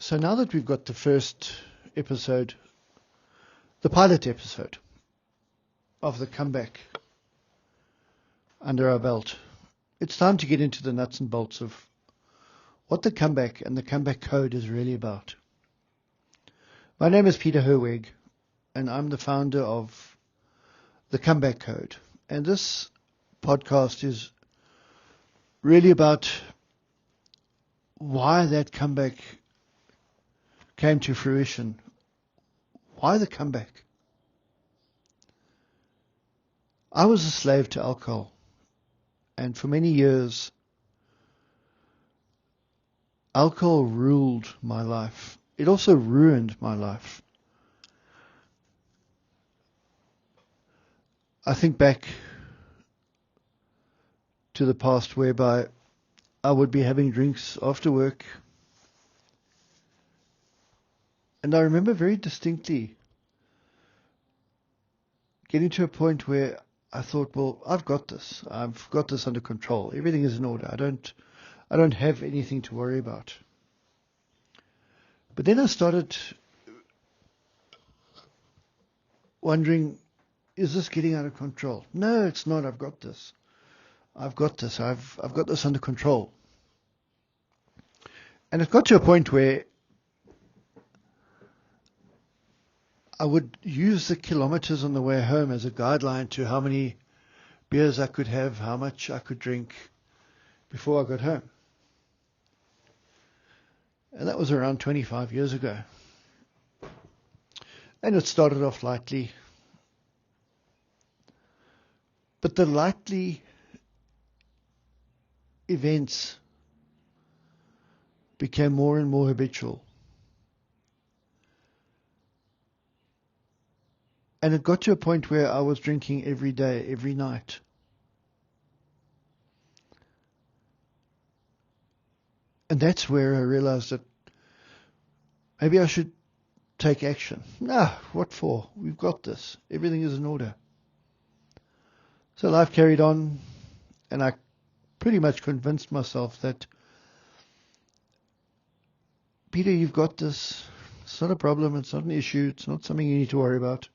So now that we've got the first episode, the pilot episode of the comeback under our belt, it's time to get into the nuts and bolts of what the comeback and the comeback code is really about. My name is Peter Herweg, and I'm the founder of the Comeback Code. And this podcast is really about why that comeback came to fruition. Why the comeback? I was a slave to alcohol, and for many years, alcohol ruled my life. It also ruined my life. I think back to the past whereby I would be having drinks after work, and I remember very distinctly getting to a point where I thought, well, I've got this. I've got this under control. Everything is in order. I don't have anything to worry about. But then I started wondering, is this getting out of control? No, it's not. I've got this. I've got this. I've got this under control. And it got to a point where I would use the kilometers on the way home as a guideline to how many beers I could have, how much I could drink before I got home. And that was around 25 years ago. And it started off lightly. But the lightly events became more and more habitual. And it got to a point where I was drinking every day, every night. And that's where I realized that maybe I should take action. What for? We've got this. Everything is in order. So life carried on, and I pretty much convinced myself that, Peter, you've got this. It's not a problem. It's not an issue. It's not something you need to worry about.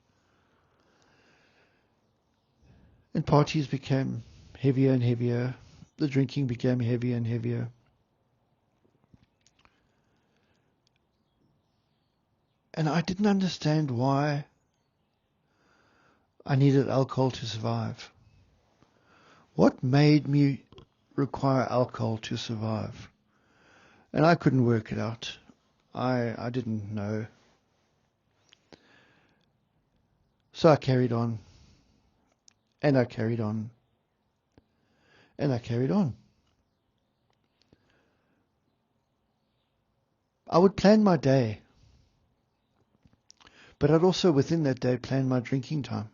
And parties became heavier and heavier. The drinking became heavier and heavier. And I didn't understand why I needed alcohol to survive. What made me require alcohol to survive? And I couldn't work it out. I didn't know. So I carried on. And I carried on. And I carried on. I would plan my day. But I'd also, within that day, plan my drinking time.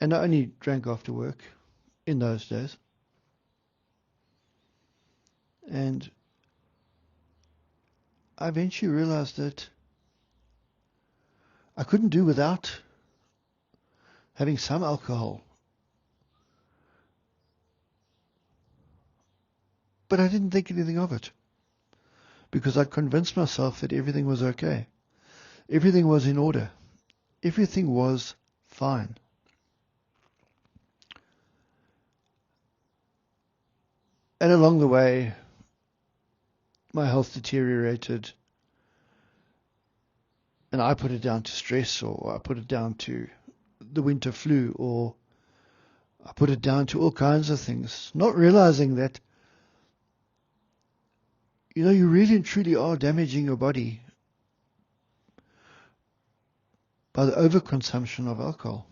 And I only drank after work in those days. And I eventually realized that I couldn't do without having some alcohol. But I didn't think anything of it, because I'd convinced myself that everything was okay. Everything was in order. Everything was fine. And along the way, my health deteriorated. And I put it down to stress, or I put it down to the winter flu, or I put it down to all kinds of things, not realizing that, you really and truly are damaging your body by the overconsumption of alcohol.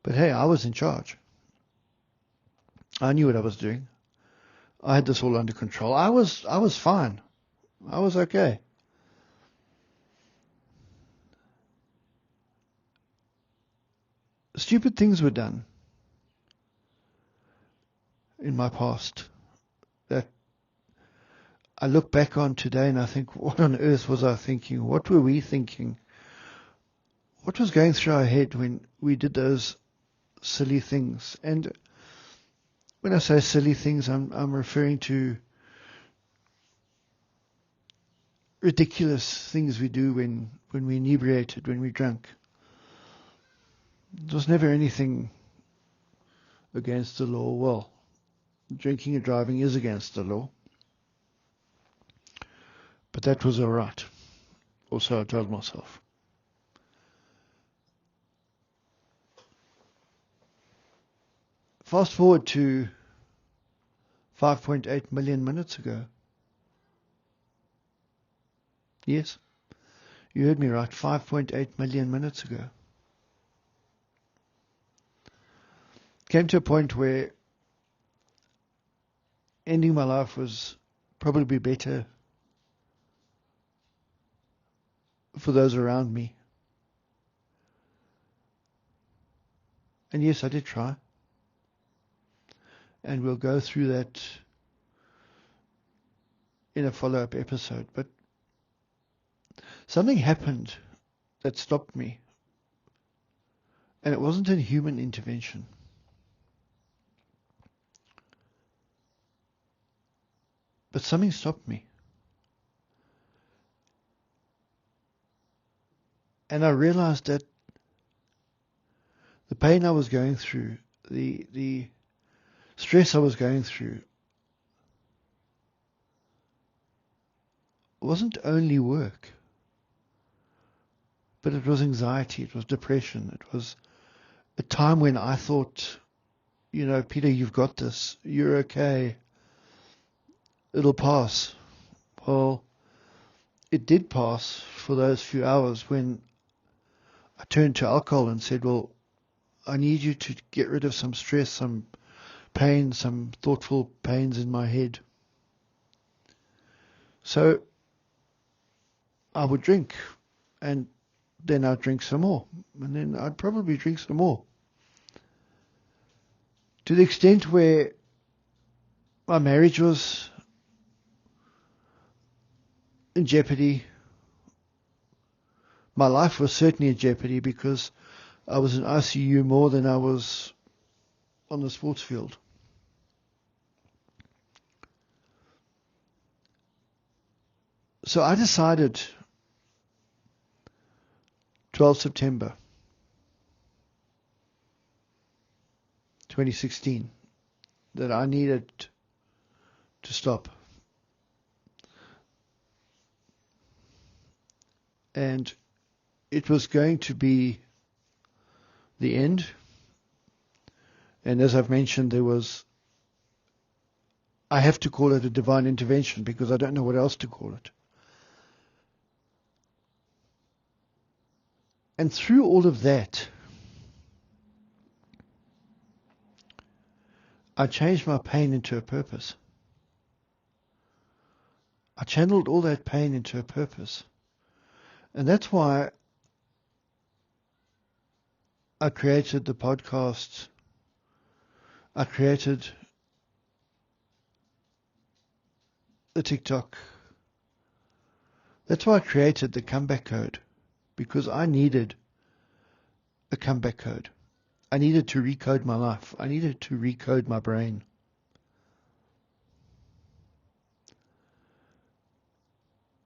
But hey, I was in charge. I knew what I was doing. I had this all under control. I was fine. I was okay. Stupid things were done in my past that I look back on today and I think, what on earth was I thinking? What were we thinking? What was going through our head when we did those silly things? And when I say silly things, I'm referring to ridiculous things we do when we're inebriated, when we're drunk. It was never anything against the law. Well, drinking and driving is against the law, but that was all right. Also, I told myself. Fast forward to 5.8 million minutes ago. Yes, you heard me right, 5.8 million minutes ago. Came to a point where ending my life was probably better for those around me. And yes, I did try. And we'll go through that in a follow-up episode. But something happened that stopped me. And it wasn't a human intervention. But something stopped me. And I realized that the pain I was going through, the stress I was going through, wasn't only work, but it was anxiety, it was depression, it was a time when I thought, Peter, you've got this, you're okay, it'll pass. Well, it did pass for those few hours when I turned to alcohol and said, well, I need you to get rid of some stress, some pain, some thoughtful pains in my head. So I would drink, and then I'd drink some more, and then I'd probably drink some more. To the extent where my marriage was in jeopardy. My life was certainly in jeopardy because I was in ICU more than I was on the sports field. So I decided 12 September 2016 that I needed to stop. And it was going to be the end. And as I've mentioned, I have to call it a divine intervention because I don't know what else to call it. And through all of that, I changed my pain into a purpose. I channeled all that pain into a purpose. And that's why I created the podcast. I created the TikTok. That's why I created the comeback code, because I needed a comeback code. I needed to recode my life. I needed to recode my brain.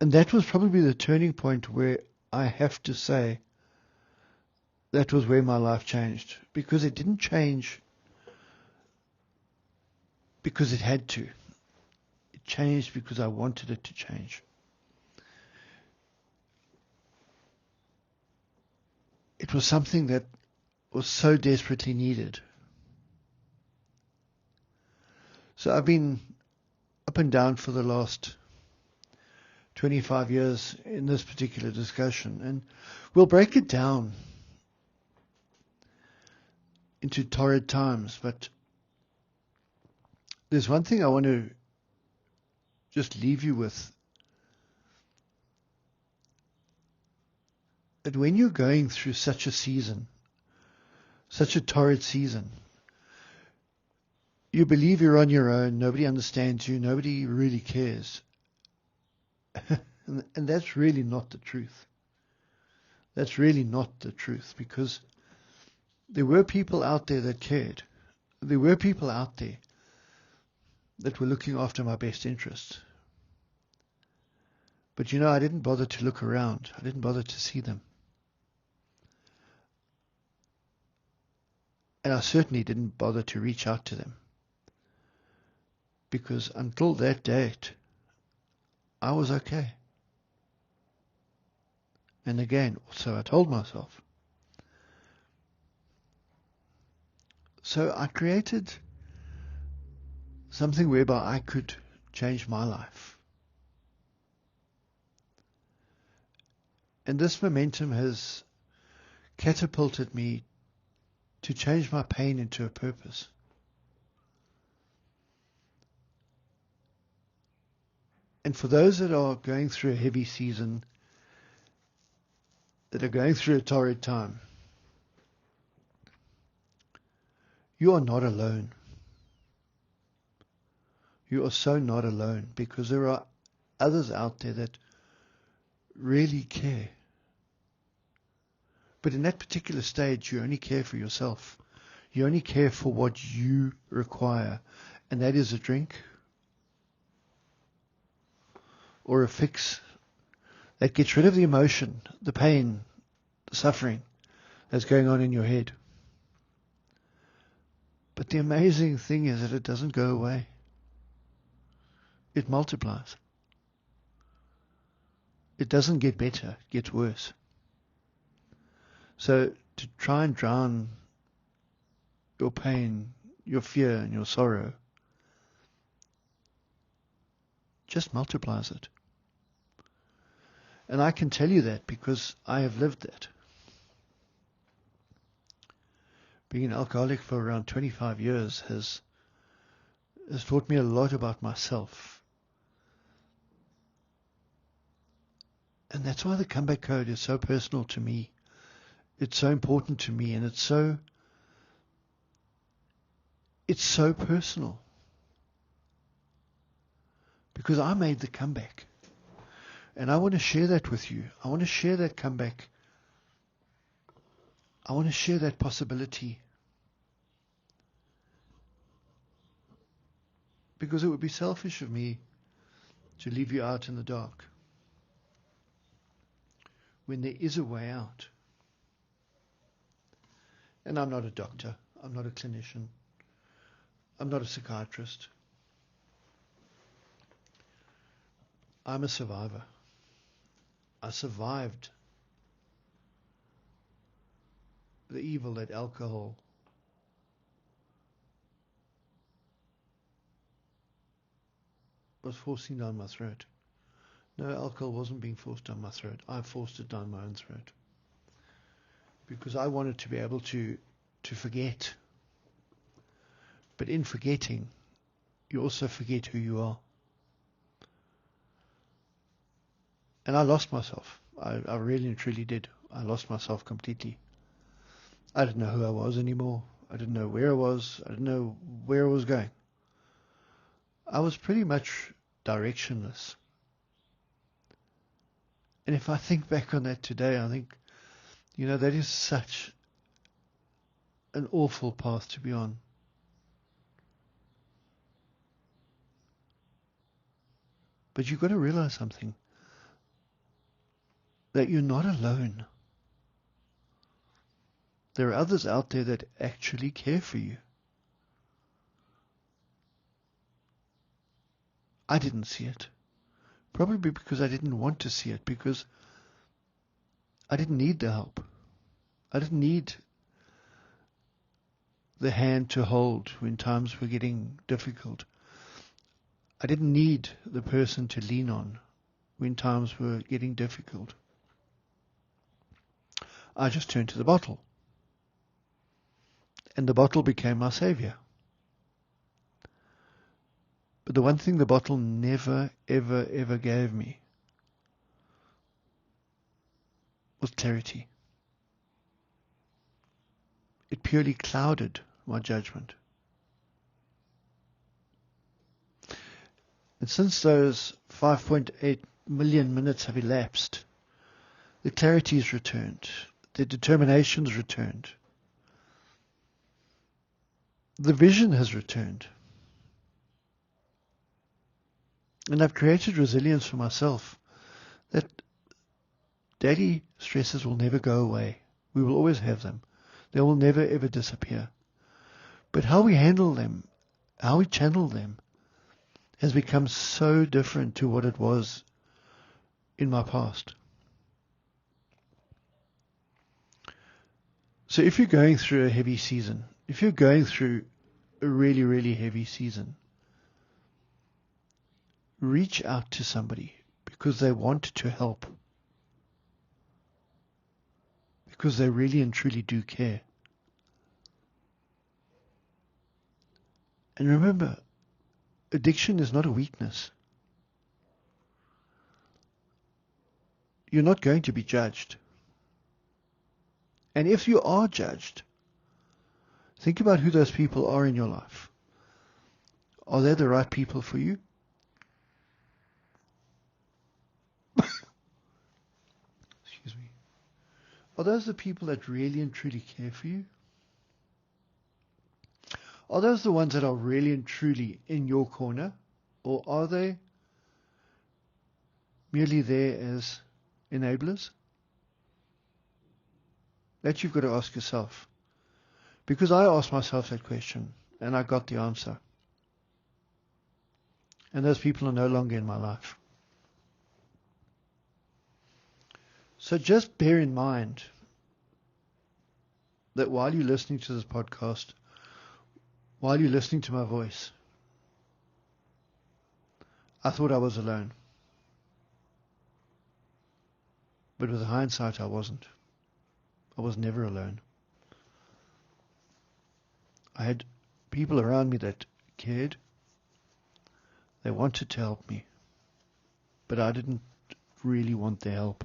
And that was probably the turning point where I have to say that was where my life changed. Because it didn't change because it had to. It changed because I wanted it to change. It was something that was so desperately needed. So I've been up and down for the last 25 years in this particular discussion, and we'll break it down into torrid times, but there's one thing I want to just leave you with. That when you're going through such a season, such a torrid season, you believe you're on your own, nobody understands you, nobody really cares. And that's really not the truth. That's really not the truth, because there were people out there that cared. There were people out there that were looking after my best interests. But I didn't bother to look around. I didn't bother to see them. And I certainly didn't bother to reach out to them. Because until that date, I was okay. And again, so I told myself. So I created something whereby I could change my life. And this momentum has catapulted me to change my pain into a purpose. And for those that are going through a heavy season, that are going through a torrid time, you are not alone. You are so not alone, because there are others out there that really care. But in that particular stage, you only care for yourself. You only care for what you require, and that is a drink or a fix that gets rid of the emotion, the pain, the suffering that's going on in your head. But the amazing thing is that it doesn't go away. It multiplies. It doesn't get better, it gets worse. So to try and drown your pain, your fear, and your sorrow just multiplies it. And I can tell you that because I have lived that. Being an alcoholic for around 25 years has taught me a lot about myself. And that's why the comeback code is so personal to me. It's so important to me, and it's so personal. Because I made the comeback. And I want to share that with you. I want to share that comeback. I want to share that possibility. Because it would be selfish of me to leave you out in the dark when there is a way out. And I'm not a doctor. I'm not a clinician. I'm not a psychiatrist. I'm a survivor. I survived the evil that alcohol was forcing down my throat. No, alcohol wasn't being forced down my throat. I forced it down my own throat. Because I wanted to be able to forget. But in forgetting, you also forget who you are. And I lost myself. I really and truly did. I lost myself completely. I didn't know who I was anymore. I didn't know where I was. I didn't know where I was going. I was pretty much directionless. And if I think back on that today, I think, that is such an awful path to be on. But you've got to realize something. That you're not alone. There are others out there that actually care for you. I didn't see it. Probably because I didn't want to see it, because I didn't need the help. I didn't need the hand to hold when times were getting difficult. I didn't need the person to lean on when times were getting difficult. I just turned to the bottle. And the bottle became my savior. But the one thing the bottle never, ever, ever gave me was clarity. It purely clouded my judgment. And since those 5.8 million minutes have elapsed, the clarity's returned, the determination's returned, the vision has returned. And I've created resilience for myself that daily stresses will never go away. We will always have them. They will never ever disappear. But how we handle them, how we channel them, has become so different to what it was in my past. So if you're going through a heavy season, if you're going through a really, really heavy season, reach out to somebody because they want to help. Because they really and truly do care. And remember, addiction is not a weakness. You're not going to be judged. And if you are judged, think about who those people are in your life. Are they the right people for you? Excuse me. Are those the people that really and truly care for you? Are those the ones that are really and truly in your corner? Or are they merely there as enablers? That you've got to ask yourself. Because I asked myself that question and I got the answer. And those people are no longer in my life. So just bear in mind that while you're listening to this podcast, while you're listening to my voice, I thought I was alone. But with hindsight, I wasn't. I was never alone. I had people around me that cared. They wanted to help me. But I didn't really want their help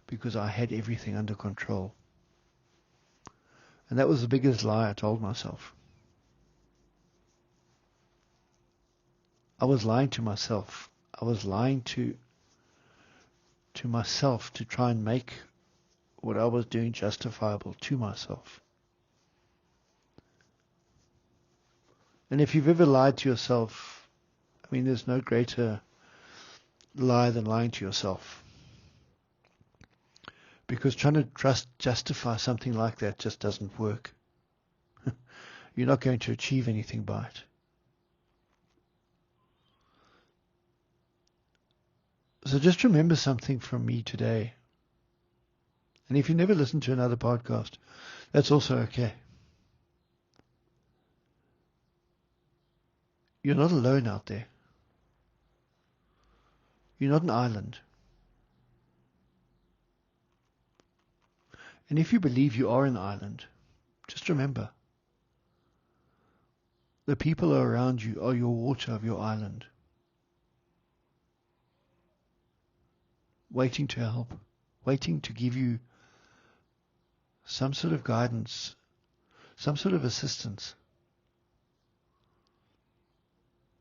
because I had everything under control. And that was the biggest lie I told myself. I was lying to myself. I was lying to myself to try and make what I was doing justifiable to myself. And if you've ever lied to yourself, I mean, there's no greater lie than lying to yourself. Because trying to justify something like that just doesn't work. You're not going to achieve anything by it. So just remember something from me today. And if you never listen to another podcast, that's also okay. You're not alone out there. You're not an island. And if you believe you are an island, just remember, the people around you are your water of your island, waiting to help, waiting to give you some sort of guidance, some sort of assistance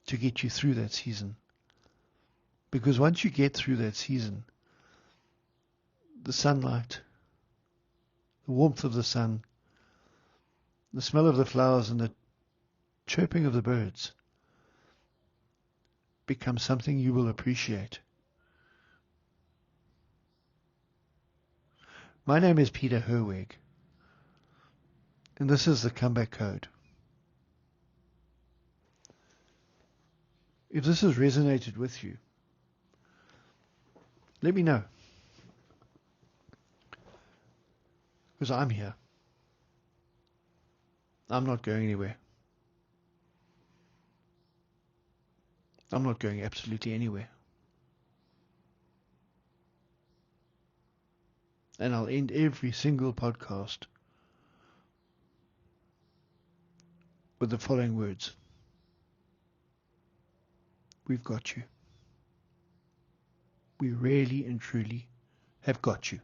to get you through that season. Because once you get through that season, the sunlight, the warmth of the sun, the smell of the flowers and the chirping of the birds become something you will appreciate. My name is Peter Herweg, and this is the Comeback Code. If this has resonated with you, let me know. Because I'm here. I'm not going anywhere. I'm not going absolutely anywhere. And I'll end every single podcast with the following words. We've got you. We really and truly have got you.